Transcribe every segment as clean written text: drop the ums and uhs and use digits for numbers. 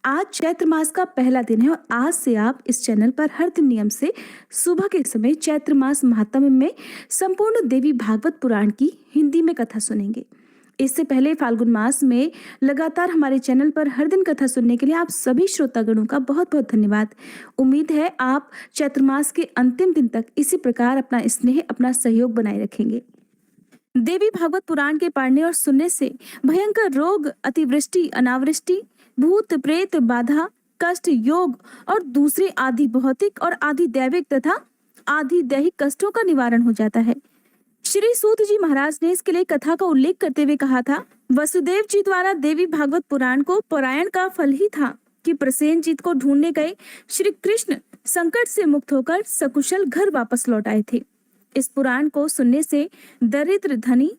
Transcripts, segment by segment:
आज चैत्र मास का पहला दिन है और आज से आप इस चैनल पर हर दिन नियम से सुबह के समय चैत्र मास महात्म्य में संपूर्ण देवी भागवत पुराण की हिंदी में कथा सुनेंगे। इससे पहले फाल्गुन मास में लगातार हमारे चैनल पर हर दिन कथा सुनने के लिए आप सभी श्रोतागणों का बहुत बहुत धन्यवाद। उम्मीद है आप चैत्र मास के अंतिम दिन तक इसी प्रकार अपना स्नेह, अपना सहयोग बनाए रखेंगे। देवी भागवत पुराण के पढ़ने और सुनने से भयंकर रोग, अतिवृष्टि, अनावृष्टि, भूत प्रेत बाधा, कष्ट, योग और दूसरे आदि भौतिक और आदि दैविक तथा आदि दैहिक कष्टों का निवारण हो जाता है। श्री सूत जी महाराज ने इसके लिए कथा का उल्लेख करते हुए कहा था, वसुदेव जी द्वारा देवी भागवत पुराण को पारायण का फल ही था कि प्रसेनजीत को ढूंढने गए श्री कृष्ण संकट से मुक्त होकर सकुशल घर वापस लौट आए थे। इस पुराण को सुनने से दरिद्र धनी,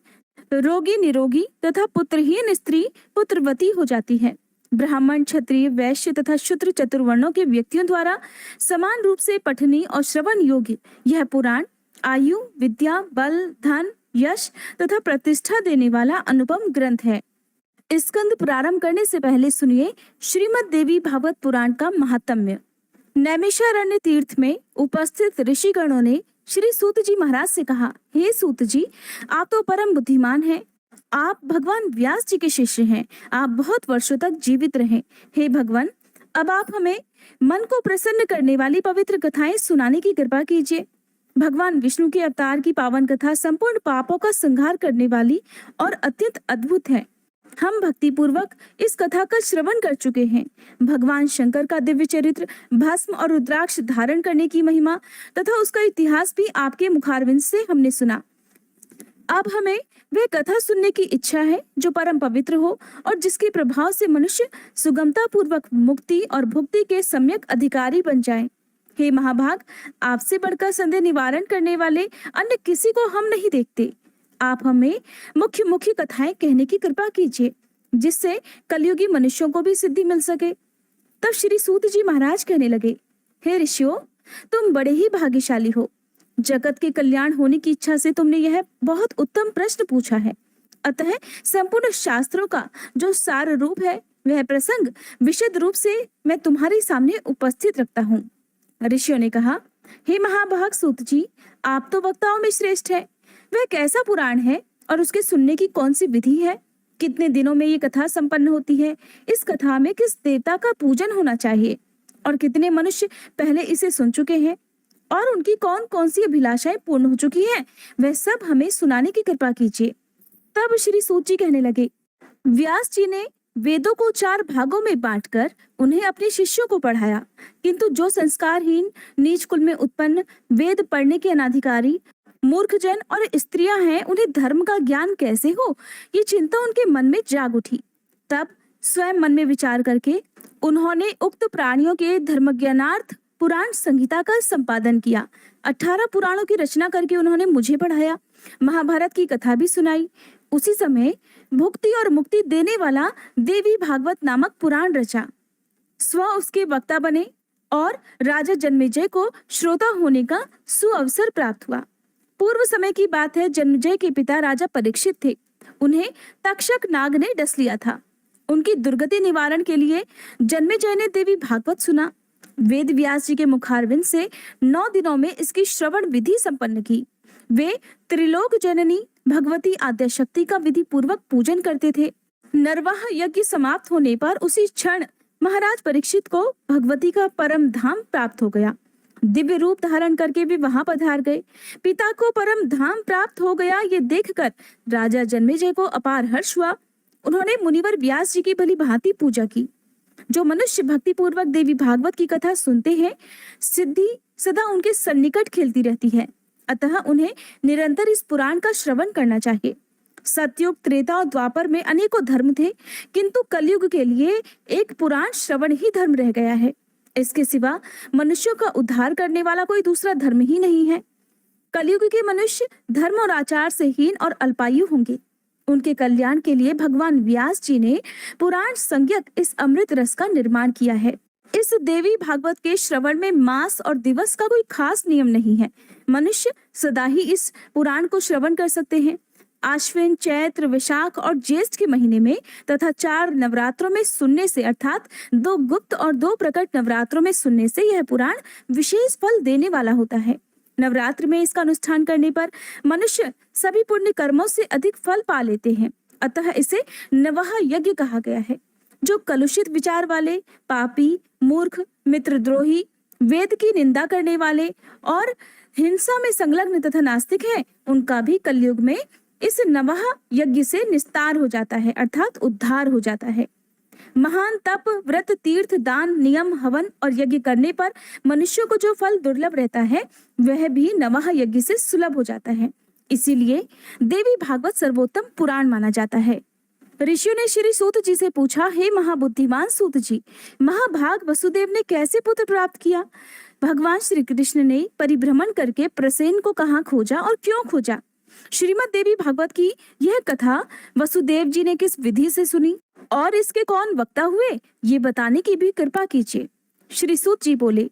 रोगी निरोगी तथा पुत्रहीन स्त्री पुत्रवती हो जाती है। ब्राह्मण, क्षत्रिय, वैश्य तथा शूद्र चतुर्वर्णों के व्यक्तियों द्वारा समान रूप से पठनीय और श्रवण योग्य यह पुराण आयु, विद्या, बल, धन, यश तथा प्रतिष्ठा देने वाला अनुपम ग्रंथ है। स्कंद प्रारंभ करने से पहले सुनिए श्रीमद देवी भागवत पुराण का महात्म्य। नैमिषारण्य तीर्थ में उपस्थित ऋषिगणों ने श्री सूत जी महाराज से कहा, हे सूत जी, आप तो परम बुद्धिमान हैं। आप भगवान व्यास जी के शिष्य हैं। आप बहुत वर्षों तक जीवित रहें। हे भगवान, अब आप हमें मन को प्रसन्न करने वाली पवित्र कथाएं सुनाने की कृपा कीजिए। भगवान विष्णु के अवतार की पावन कथा संपूर्ण पापों का संहार करने वाली और अत्यंत अद्भुत है। हम भक्ति पूर्वक इस कथा का श्रवण कर चुके हैं। भगवान शंकर का दिव्य चरित्र, भस्म और रुद्राक्ष धारण करने की महिमा तथा उसका इतिहास भी आपके मुखारविंद से हमने सुना। अब हमें वह कथा सुनने की इच्छा है जो परम पवित्र हो और जिसके प्रभाव से मनुष्य सुगमता पूर्वक मुक्ति और भुक्ति के सम्यक अधिकारी बन जाए। हे महाभाग, आपसे बढ़कर संदेह निवारण करने वाले अन्य किसी को हम नहीं देखते। आप हमें मुख्य मुख्य कथाएं कहने की कृपा कीजिए जिससे कलयुगी मनुष्यों को भी सिद्धि मिल सके। तब श्री सूत जी महाराज कहने लगे, हे ऋषियों, तुम बड़े ही भाग्यशाली हो। जगत के कल्याण होने की इच्छा से तुमने यह बहुत उत्तम प्रश्न पूछा है। अतः संपूर्ण शास्त्रों का जो सार रूप है वह प्रसंग विशद रूप से मैं तुम्हारे सामने उपस्थित रखता हूँ। ऋषियों ने कहा, हे महाभाग सूत जी, आप तो वक्ताओं में श्रेष्ठ है। वह कैसा पुराण है और उसके सुनने की कौन सी विधि है? कितने दिनों में ये कथा संपन्न होती है? इस कथा में किस देवता का पूजन होना चाहिए और कितने मनुष्य पहले इसे सुन चुके हैं और उनकी कौन कौन सी अभिलाषाएं पूर्ण हो चुकी हैं? वह सब हमें सुनाने की कृपा कीजिए। तब श्री सूत जी कहने लगे, व्यास जी ने वेदों को 4 भागों में बांटकर उन्हें अपने शिष्यों को पढ़ाया, किंतु जो संस्कारहीन, नीच कुल में उत्पन्न, वेद पढ़ने के अनाधिकारी, मूर्ख जन और स्त्रियां हैं, उन्हें धर्म का ज्ञान कैसे हो, ये चिंता उनके मन में जाग उठी। तब स्वयं मन में विचार करके उन्होंने उक्त प्राणियों के धर्म ज्ञानार्थ पुराण संहिता का संपादन किया। 18 पुराणों की रचना करके उन्होंने मुझे पढ़ाया, महाभारत की कथा भी सुनाई। उसी समय भुक्ति और मुक्ति देने वाला देवी भागवत नामक पुराण रचा। स्व उसके वक्ता बने और राजा जन्मेजय को श्रोता होने का सुअवसर प्राप्त हुआ। पूर्व समय की बात है, जन्मेजय के पिता राजा परीक्षित थे। उन्हें तक्षक नाग ने डस लिया था। उनकी दुर्गति निवारण के लिए जन्मेजय ने देवी भागवत सुना। वेद व्यास जी के मुखारविंद से 9 दिनों में इसकी श्रवण विधि संपन्न की। वे त्रिलोक जननी भगवती आद्यशक्ति का विधि पूर्वक पूजन करते थे। नरवाह यज्ञ समाप्त होने पर उसी क्षण महाराज परीक्षित को भगवती का परम धाम प्राप्त हो गया। दिव्य रूप धारण करके भी वहां पधार गए। पिता को परम धाम प्राप्त हो गया, ये देखकर राजा जन्मेजय को अपार हर्ष हुआ। उन्होंने मुनिवर व्यास जी की भली भांति पूजा की। जो मनुष्य भक्ति पूर्वक देवी भागवत की कथा सुनते हैं, सिद्धि सदा उनके सन्निकट खेलती रहती है। अतः उन्हें निरंतर इस पुराण का श्रवण करना चाहिए। सतयुग, त्रेता और द्वापर में अनेकों धर्म थे, किंतु कलयुग के लिए एक पुराण श्रवण ही धर्म रह गया है। इसके सिवा मनुष्यों का उद्धार करने वाला कोई दूसरा धर्म ही नहीं है। कलयुग के मनुष्य धर्म और आचार से हीन और अल्पायु होंगे। उनके कल्याण के लिए भगवान व्यास जी ने पुराण संज्ञक इस अमृत रस का निर्माण किया है। इस देवी भागवत के श्रवण में मास और दिवस का कोई खास नियम नहीं है। मनुष्य सदा ही इस पुराण को श्रवण कर सकते हैं। आश्विन, चैत्र, वैशाख और ज्येष्ठ के महीने में तथा 4 नवरात्रों में सुनने से अर्थात 2 गुप्त और 2 प्रकट नवरात्रों में सुनने से यह पुराण विशेष फल देने वाला होता है। नवरात्र में इसका अनुष्ठान करने पर मनुष्य सभी पुण्य कर्मों से अधिक फल पा लेते हैं। अतः इसे नवह यज्ञ कहा गया है। जो कलुषित विचार वाले, पापी, मूर्ख, मित्रद्रोही, वेद की निंदा करने वाले और हिंसा में संलग्न तथा नास्तिक हैं, उनका भी कलयुग में इस नवह यज्ञ से निस्तार हो जाता है अर्थात उद्धार हो जाता है। महान तप, व्रत, तीर्थ, दान, नियम, हवन और यज्ञ करने पर मनुष्यों को जो फल दुर्लभ रहता है वह भी नवह यज्ञ से सुलभ हो जाता है। इसीलिए देवी भागवत सर्वोत्तम पुराण माना जाता है। ऋषियों ने श्री सूत जी से पूछा, हे महाबुद्धिमान सूत जी, महाभाग वसुदेव ने कैसे पुत्र प्राप्त किया? भगवान श्री कृष्ण ने परिभ्रमण करके प्रसेन को कहाँ खोजा और क्यों खोजा? श्रीमद् देवी भागवत की यह कथा वसुदेव जी ने किस विधि से सुनी और इसके कौन वक्ता हुए, ये बताने की भी कृपा कीजिए। श्री सूत जी बोले,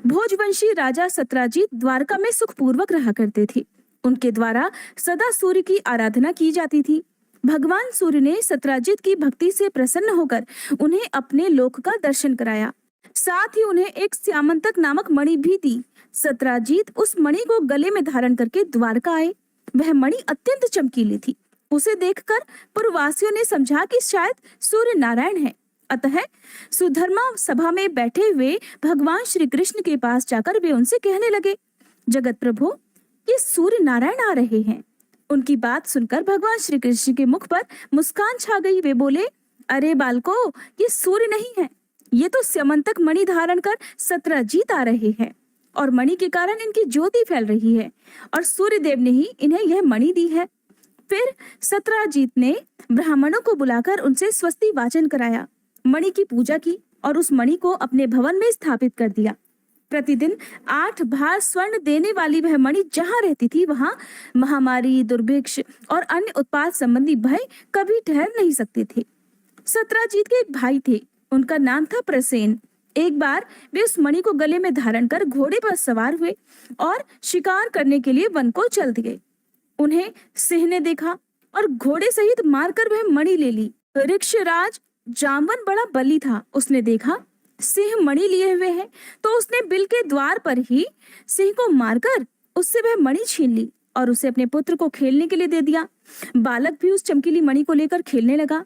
भोजवंशी राजा सत्राजीत द्वारका में सुखपूर्वक रहा करते थे। उनके द्वारा सदा सूर्य की आराधना की जाती थी। भगवान सूर्य ने सत्राजीत की भक्ति से प्रसन्न होकर उन्हें अपने लोक का दर्शन कराया। साथ ही उन्हें एक श्यामंतक नामक मणि भी दी। सत्राजीत उस मणि को गले में धारण करके द्वारका आए। वह मणि अत्यंत चमकीली थी। उसे देखकर पुरवासियों ने समझा कि शायद सूर्य नारायण है। अतः सुधर्मा सभा में बैठे हुए भगवान श्री कृष्ण के पास जाकर वे उनसे कहने लगे, जगत प्रभु, ये सूर्य नारायण आ रहे हैं। उनकी बात सुनकर भगवान श्री कृष्ण के मुख पर मुस्कान छा गई। वे बोले, अरे बालको, ये सूर्य नहीं है, ये तो स्यमंतक मणि धारण कर सत्राजीत आ रहे हैं और मणि के कारण इनकी ज्योति फैल रही है और सूर्य देव ने ही इन्हें यह मणि दी है। फिर सत्राजीत ने ब्राह्मणों को बुलाकर उनसे स्वस्ति वाचन कराया, मणि की पूजा की और उस मणि को अपने भवन में स्थापित कर दिया। प्रतिदिन 8 भार स्वर्ण देने वाली वह मणि जहाँ रहती थी वहाँ महामारी, दुर्भिक्ष और अन्य उत्पाद संबंधी भय कभी ठहर नहीं सकते थे। सत्राजीत के एक भाई थे, उनका नाम था प्रसेन। एक बार वे उस मणि को गले में धारण कर घोड़े पर सवार हुए और शिकार करने के लिए वन को चल दिए। उन्हें सिंह ने देखा और घोड़े सहित मारकर वह मणि ले ली। ऋक्षराज जामवन बड़ा बली था। उसने देखा सिंह मणि लिए हुए है तो उसने बिल के द्वार पर ही सिंह को मारकर उससे वह मणि छीन ली और उसे अपने पुत्र को खेलने के लिए दे दिया। बालक भी उस चमकीली मणि को लेकर खेलने लगा।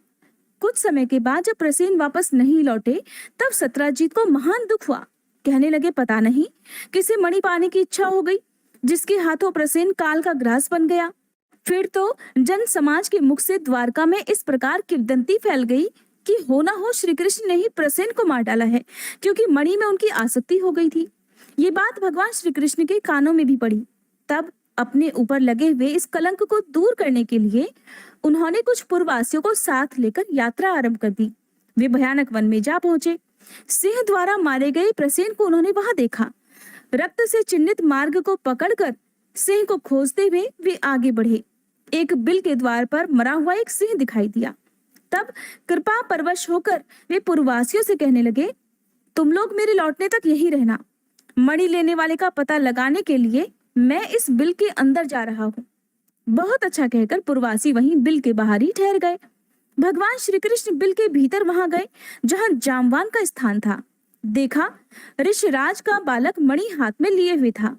कुछ समय के बाद जब प्रसेन वापस नहीं लौटे तब सत्राजीत को महान दुख हुआ। कहने लगे, पता नहीं किसे मणि पाने की इच्छा हो गई, जिसके हाथों प्रसेन काल का ग्रास बन गया। फिर तो जन समाज के मुख से द्वारका में इस प्रकार किंवदंती फैल गई कि हो ना हो श्री कृष्ण ने ही प्रसेन को मार डाला है, क्योंकि मणि में उनकी आसक्ति हो गई थी। ये बात भगवान श्री कृष्ण के कानों में भी पड़ी। तब अपने ऊपर लगे हुए इस कलंक को दूर करने के लिए उन्होंने कुछ पुरवासियों को साथ लेकर यात्रा आरंभ कर दी। वे भयानक वन में जा पहुंचे। सिंह द्वारा मारे गए प्रसेन को उन्होंने वहां देखा। रक्त से चिन्हित मार्ग को पकड़कर सिंह को खोजते हुए वे आगे बढ़े। एक बिल के द्वार पर मरा हुआ एक सिंह दिखाई दिया। तब कृपा परवश होकर वे पुरवासियों से कहने लगे, तुम लोग मेरे लौटने तक यहीं रहना। मणि लेने वाले का पता लगाने के लिए मैं इस बिल के अंदर जा रहा हूँ। बहुत अच्छा कहकर पुरवासी वहीं बिल के बाहर ही ठहर गए। भगवान श्री कृष्ण बिल के भीतर वहां गए जहां जामवान का स्थान था। देखा ऋषिराज का बालक मणि हाथ में लिए हुए था।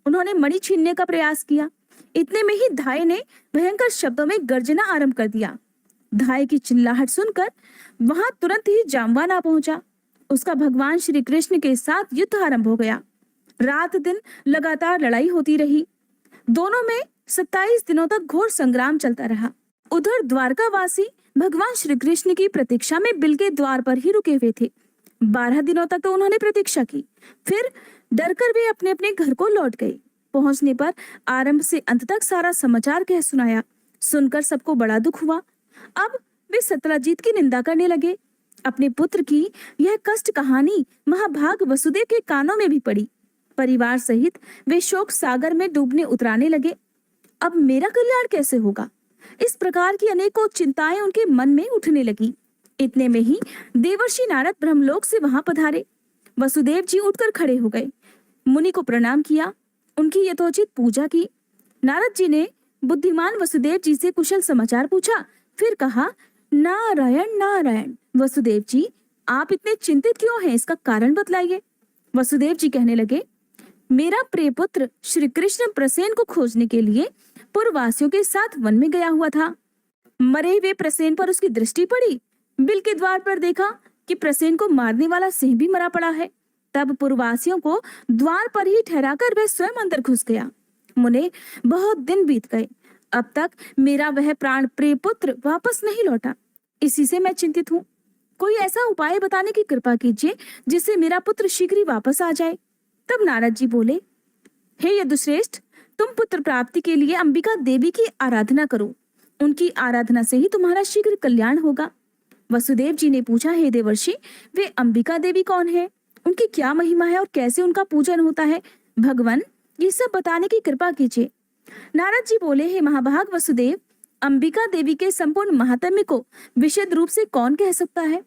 उन्होंने मणि छीनने का प्रयास किया। इतने में ही धाय ने भयंकर शब्दों में गर्जना आरंभ कर दिया। धाय की चिल्लाहट सुनकर वहां तुरंत ही जामवान आ पहुंचा। उसका भगवान श्री कृष्ण के साथ युद्ध आरंभ हो गया। रात दिन लगातार लड़ाई होती रही। दोनों में 27 दिनों तक घोर संग्राम चलता रहा। उधर द्वारकावासी भगवान श्री कृष्ण की प्रतीक्षा में बिल के द्वार पर ही रुके हुए थे। 12 दिनों तक तो उन्होंने प्रतीक्षा की। फिर डरकर वे अपने अपने घर को लौट गए। पहुंचने पर आरंभ से अंत तक सारा समाचार कह सुनाया। सुनकर सबको बड़ा दुख हुआ। अब वे सत्राजीत की निंदा करने लगे। अपने पुत्र की यह कष्ट कहानी महाभाग वसुदेव के कानों में भी पड़ी। परिवार सहित वे शोक सागर में डूबने उतराने लगे। अब मेरा कल्याण कैसे होगा? इस प्रकार की अनेकों चिंताएं उनके मन में उठने लगी। इतने में ही देवर्षि नारद ब्रह्मलोक से वहां पधारे। वसुदेव जी उठकर खड़े हो गए। मुनि को प्रणाम किया, उनकी यथोचित पूजा की। नारद जी ने बुद्धिमान वसुदेव जी से कुशल समाचार पूछा, फिर कहा, नारायण नारायण। वसुदेव जी, आप इतने चिंतित क्यों हैं? इसका कारण बतलाइए। वसुदेव जी कहने लगे, मेरा प्रिय पुत्र श्री कृष्ण प्रसेन को खोजने के लिए पूर्ववासियों के साथ वन में गया हुआ था। मरे हुए प्रसेन पर उसकी दृष्टि पड़ी। बिल के द्वार पर देखा कि प्रसेन को मारने वाला सिंह भी मरा पड़ा है। तब पूर्ववासियों को द्वार पर ही ठहराकर वह स्वयं अंदर घुस गया। मुने, बहुत दिन बीत गए, अब तक मेरा वह प्राण प्रिय पुत्र वापस नहीं लौटा। इसी से मैं चिंतित हूँ। कोई ऐसा उपाय बताने की कृपा कीजिए जिससे मेरा पुत्र शीघ्र ही वापस आ जाए। तब नारद जी बोले, हे यदुश्रेष्ठ, तुम पुत्र प्राप्ति के लिए अंबिका देवी की आराधना करो। उनकी आराधना से ही तुम्हारा शीघ्र कल्याण होगा। वसुदेव जी ने पूछा, हे देवर्षि, वे अंबिका देवी कौन है? उनकी क्या महिमा है और कैसे उनका पूजन होता है? भगवान, ये सब बताने की कृपा कीजिए। नारद जी बोले, हे महाभाग वसुदेव, अंबिका देवी के संपूर्ण महात्म्य को विशद रूप से कौन कह सकता है?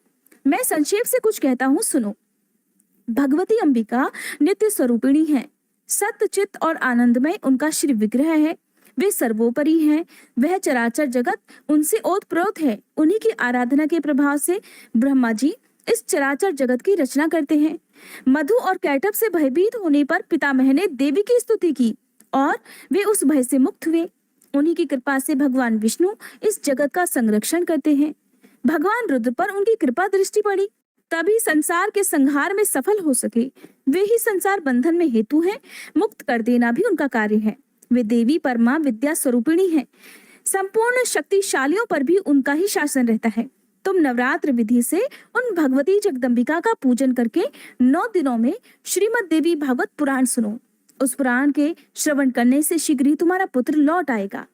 मैं संक्षेप से कुछ कहता हूँ, सुनो। भगवती अंबिका नित्य स्वरूपिणी है, सत्य चित्त और आनंदमय उनका श्री विग्रह है। वे सर्वोपरि हैं। वह चराचर जगत उनसे ओतप्रोत है। उन्हीं की आराधना के प्रभाव से ब्रह्मा जी इस चराचर जगत की रचना करते हैं। मधु और कैटभ से भयभीत होने पर पितामह ने देवी की स्तुति की और वे उस भय से मुक्त हुए। उन्हीं की कृपा से भगवान विष्णु इस जगत का संरक्षण करते हैं। भगवान रुद्र पर उनकी कृपा दृष्टि पड़ी, तभी संसार के संहार में सफल हो सके। वे ही संसार बंधन में हेतु हैं, मुक्त कर देना भी उनका कार्य है। वे देवी परमा विद्या स्वरूपिणी हैं। संपूर्ण शक्तिशालियों पर भी उनका ही शासन रहता है। तुम नवरात्र विधि से उन भगवती जगदम्बिका का पूजन करके 9 दिनों में श्रीमद् देवी भागवत पुराण सुनो। उस पुराण के श्रवण करने से शीघ्र ही तुम्हारा पुत्र लौट आएगा।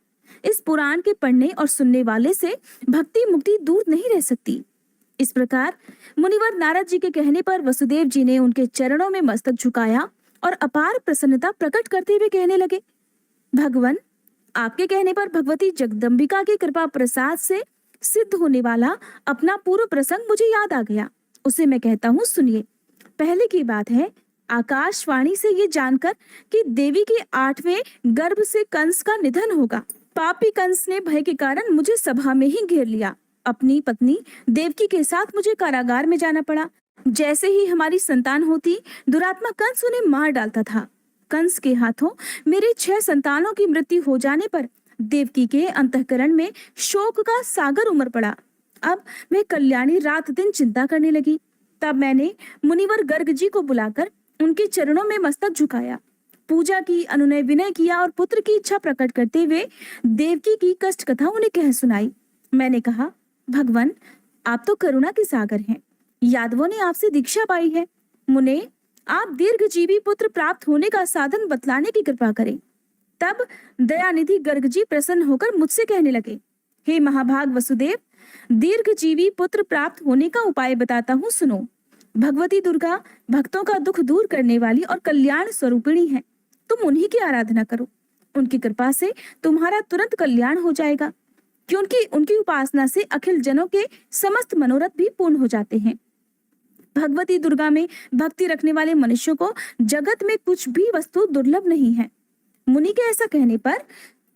इस पुराण के पढ़ने और सुनने वाले से भक्ति मुक्ति दूर नहीं रह सकती। इस प्रकार मुनिवर नारद जी के कहने पर वसुदेव जी ने उनके चरणों में मस्तक झुकाया और अपार प्रसन्नता प्रकट करते हुए कहने लगे, भगवान, आपके कहने पर भगवती जगदम्बिका की कृपा प्रसाद से सिद्ध होने वाला अपना पूर्व प्रसंग मुझे याद आ गया। उसे मैं कहता हूँ, सुनिए। पहले की बात है, आकाशवाणी से ये जानकर कि देवी के 8वें गर्भ से कंस का निधन होगा, पापी कंस ने भय के कारण मुझे सभा में ही घेर लिया। अपनी पत्नी देवकी के साथ मुझे कारागार में जाना पड़ा। जैसे ही हमारी संतान होती, दुरात्मा कंस उन्हें मार डालता था। कंस के हाथों मेरे 6 संतानों की मृत्यु हो जाने पर देवकी के अंतःकरण में शोक का सागर उमड़ पड़ा। अब मैं कल्याणी रात दिन चिंता करने लगी। तब मैंने मुनिवर गर्ग जी को बुलाकर उनके चरणों में मस्तक झुकाया, पूजा की, अनुनय विनय किया और पुत्र की इच्छा प्रकट करते हुए देवकी की कष्ट कथा उन्हें कह सुनाई। मैंने कहा, भगवान, आप तो करुणा के सागर हैं। यादवों ने आपसे दीक्षा पाई है। मुने, आप दीर्घजीवी पुत्र प्राप्त होने का साधन बतलाने की कृपा करें। तब दयानिधि गर्ग जी प्रसन्न होकर मुझसे कहने लगे, हे महाभाग वसुदेव, दीर्घजीवी पुत्र प्राप्त होने का उपाय बताता हूँ, सुनो। भगवती दुर्गा भक्तों का दुख दूर करने वाली और कल्याण स्वरूपिणी है। तुम उन्हीं की आराधना करो। उनकी कृपा से तुम्हारा तुरंत कल्याण हो जाएगा, क्योंकि उनकी उपासना से अखिल जनों के समस्त मनोरथ भी पूर्ण हो जाते हैं। भगवती दुर्गा में भक्ति रखने वाले मनुष्यों को जगत में कुछ भी वस्तु दुर्लभ नहीं है। मुनि के ऐसा कहने पर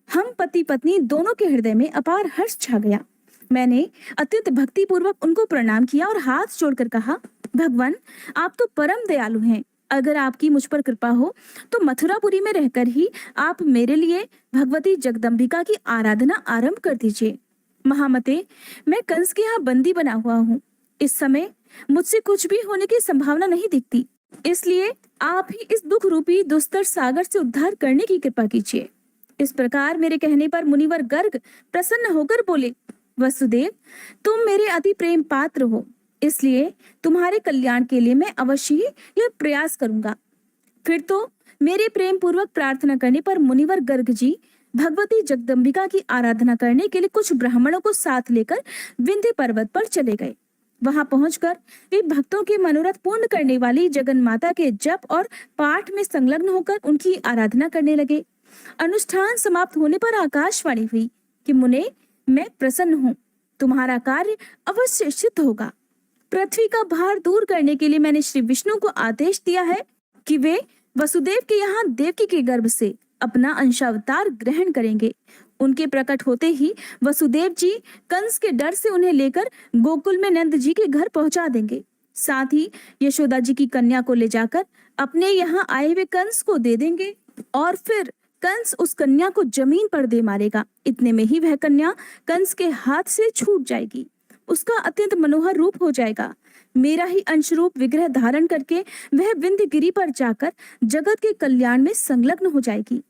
हम पति पत्नी दोनों के हृदय में अपार हर्ष छा गया। मैंने अत्यंत भक्ति पूर्वक उनको प्रणाम किया और हाथ जोड़कर कहा, भगवान, आप तो परम दयालु हैं। अगर आपकी मुझ पर कृपा हो तो मथुरापुरी में रहकर ही आप मेरे लिए भगवती जगदम्बिका की आराधना आरंभ कर दीजिए। महामते, मैं कंस के यहाँ बंदी बना हुआ हूँ। इस समय मुझसे कुछ भी होने की संभावना नहीं दिखती, इसलिए आप ही इस दुख रूपी दुस्तर सागर से उद्धार करने की कृपा कीजिए। इस प्रकार मेरे कहने पर मुनिवर गर्ग प्रसन्न होकर बोले, वसुदेव, तुम मेरे अति प्रेम पात्र हो, इसलिए तुम्हारे कल्याण के लिए मैं अवश्य ही यह प्रयास करूंगा। फिर तो मेरे प्रेम पूर्वक प्रार्थना करने पर मुनिवर गर्ग जी भगवती जगदम्बिका की आराधना करने के लिए कुछ ब्राह्मणों को साथ लेकर विंध्य पर्वत पर चले गए। वहां पहुंचकर वे भक्तों के मनोरथ पूर्ण करने वाली जगन माता के जप और पाठ में संलग्न होकर उनकी आराधना करने लगे। अनुष्ठान समाप्त होने पर आकाशवाणी हुई कि मुने, मैं प्रसन्न हूँ, तुम्हारा कार्य अवश्य सिद्ध होगा। पृथ्वी का भार दूर करने के लिए मैंने श्री विष्णु को आदेश दिया है कि वे वसुदेव के यहाँ देवकी के गर्भ से अपना अंशावतार ग्रहण करेंगे। उनके प्रकट होते ही वसुदेव जी कंस के डर से उन्हें लेकर गोकुल में नंद जी के घर पहुंचा देंगे। साथ ही यशोदा जी की कन्या को ले जाकर अपने यहाँ आए हुए कंस को दे देंगे और फिर कंस उस कन्या को जमीन पर दे मारेगा। इतने में ही वह कन्या कंस के हाथ से छूट जाएगी। उसका अत्यंत मनोहर रूप हो जाएगा। मेरा ही अंश रूप विग्रह धारण करके वह विंध्यगिरी पर जाकर जगत के कल्याण में संलग्न हो जाएगी।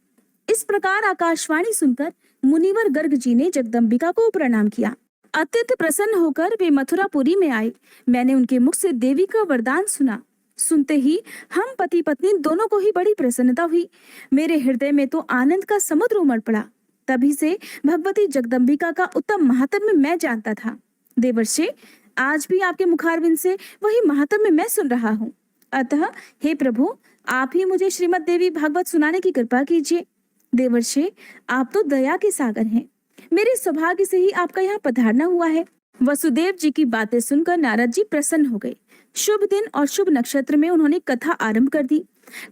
इस प्रकार आकाशवाणी सुनकर मुनिवर गर्ग जी ने जगदम्बिका को प्रणाम किया। अत्यंत प्रसन्न होकर वे मथुरापुरी में आए। मैंने उनके मुख से देवी का वरदान सुना। सुनते ही हम पति पत्नी दोनों को ही बड़ी प्रसन्नता हुई। मेरे हृदय में तो आनंद का समुद्र उमड़ पड़ा। तभी से भगवती जगदम्बिका का उत्तम महात्म्य मैं जानता था। देवर्षि, आज भी आपके मुखारविंद से वही महात्म्य मैं सुन रहा हूँ। अतः हे प्रभु, आप ही मुझे श्रीमद् देवी भागवत सुनाने की कृपा कीजिए। देवर्षि, आप तो दया के सागर हैं। मेरे सौभाग्य से ही आपका यहाँ पधारना हुआ है। वसुदेव जी की बातें सुनकर नारद जी प्रसन्न हो गए। शुभ दिन और शुभ नक्षत्र में उन्होंने कथा आरंभ कर दी।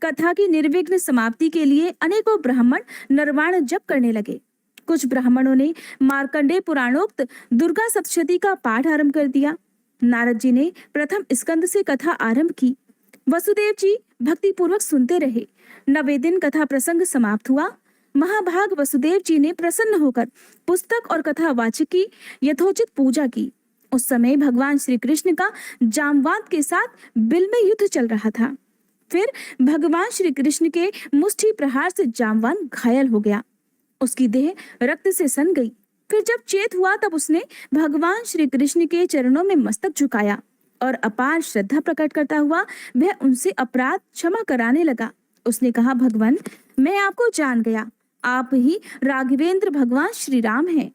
कथा की निर्विघ्न समाप्ति के लिए अनेकों ब्राह्मण नरवाण जप करने लगे। कुछ ब्राह्मणों ने मार्कंडेय पुराणोक्त दुर्गा सप्तशती का पाठ आरंभ कर दिया। नारद जी ने प्रथम स्कंद से कथा आरंभ की। वसुदेव जी भक्ति पूर्वक सुनते रहे। 9वें दिन कथा प्रसंग समाप्त हुआ। महाभाग वसुदेव जी ने प्रसन्न होकर पुस्तक और कथा वाचक की यथोचित पूजा की। उस समय भगवान श्री कृष्ण का जामवंत के साथ बिल में युद्ध चल रहा था। फिर भगवान श्री कृष्ण के मुष्टि प्रहार से जामवंत घायल हो गया। उसकी देह रक्त से सन गई। फिर जब चेत हुआ तब उसने भगवान श्री कृष्ण के चरणों में मस्तक झुकाया और अपार श्रद्धा प्रकट करता हुआ वह उनसे अपराध क्षमा कराने लगा। उसने कहा, भगवान, मैं आपको जान गया। आप ही राघवेंद्र भगवान श्री राम हैं।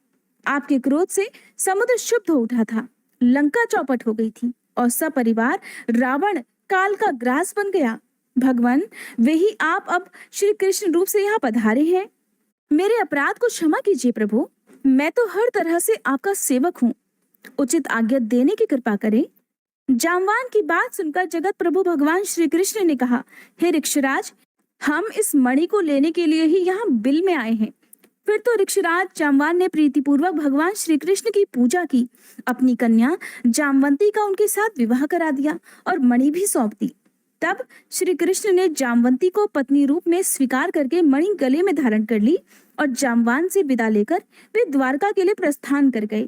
आपके क्रोध से समुद्र शुद्ध हो उठा था, लंका चौपट हो गई थी और सपरिवार रावण काल का ग्रास बन गया। भगवान, वे ही आप अब श्री कृष्ण रूप से यहाँ पधारे हैं। मेरे अपराध को क्षमा कीजिए प्रभु। मैं तो हर तरह से आपका सेवक हूँ। उचित आज्ञा देने की कृपा करें। जामवान की बात सुनकर जगत प्रभु भगवान श्री कृष्ण ने कहा, हे ऋक्षराज, हम इस मणि को लेने के लिए ही यहाँ बिल में आए हैं। फिर तो ऋक्षराज जामवान ने प्रीतिपूर्वक भगवान श्री कृष्ण की पूजा की, अपनी कन्या जामवंती का उनके साथ विवाह करा दिया और मणि भी सौंप दी। तब श्री कृष्ण ने जामवंती को पत्नी रूप में स्वीकार करके मणि गले में धारण कर ली और जामवान से विदा लेकर वे द्वारका के लिए प्रस्थान कर गए।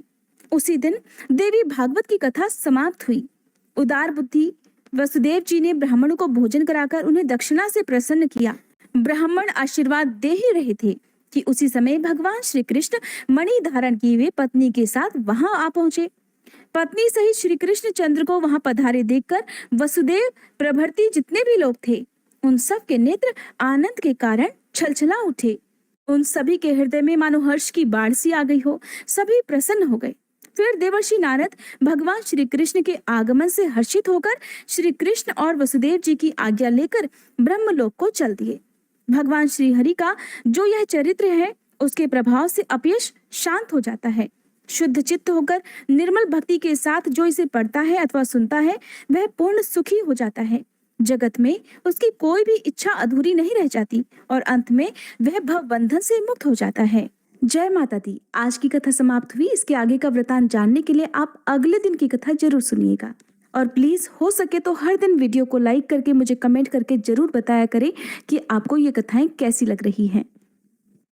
उसी दिन देवी भागवत की कथा समाप्त हुई। उदार बुद्धि वसुदेव जी ने ब्राह्मणों को भोजन कराकर उन्हें दक्षिणा से प्रसन्न किया। ब्राह्मण आशीर्वाद दे ही रहे थे कि उसी समय भगवान श्री कृष्ण मणि धारण किए हुए पत्नी के साथ वहां आ पहुंचे। पत्नी सहित श्री कृष्ण चंद्र को वहां पधारे देखकर वसुदेव प्रभृति जितने भी लोग थे, उन सब के नेत्र आनंद के कारण छलछला उठे। उन सभी के हृदय में मानो हर्ष की बाढ़ सी आ गई हो। सभी प्रसन्न हो गए। फिर देवर्षि नारद भगवान श्री कृष्ण के आगमन से हर्षित होकर श्री कृष्ण और वसुदेव जी की आज्ञा लेकर ब्रह्मलोक को चल दिए। भगवान श्री हरि का जो यह चरित्र है, उसके प्रभाव से अपयश शांत हो जाता है। शुद्ध चित्त होकर निर्मल भक्ति के साथ जो इसे पढ़ता है अथवा सुनता है, वह पूर्ण सुखी हो जाता है। जगत में उसकी कोई भी इच्छा अधूरी नहीं रह जाती और अंत में वह भव बंधन से मुक्त हो जाता है। जय माता दी। आज की कथा समाप्त हुई। इसके आगे का वृतांत जानने के लिए आप अगले दिन की कथा जरूर सुनिएगा और प्लीज हो सके तो हर दिन वीडियो को लाइक करके मुझे कमेंट करके जरूर बताया करें कि आपको ये कथाएं कैसी लग रही हैं।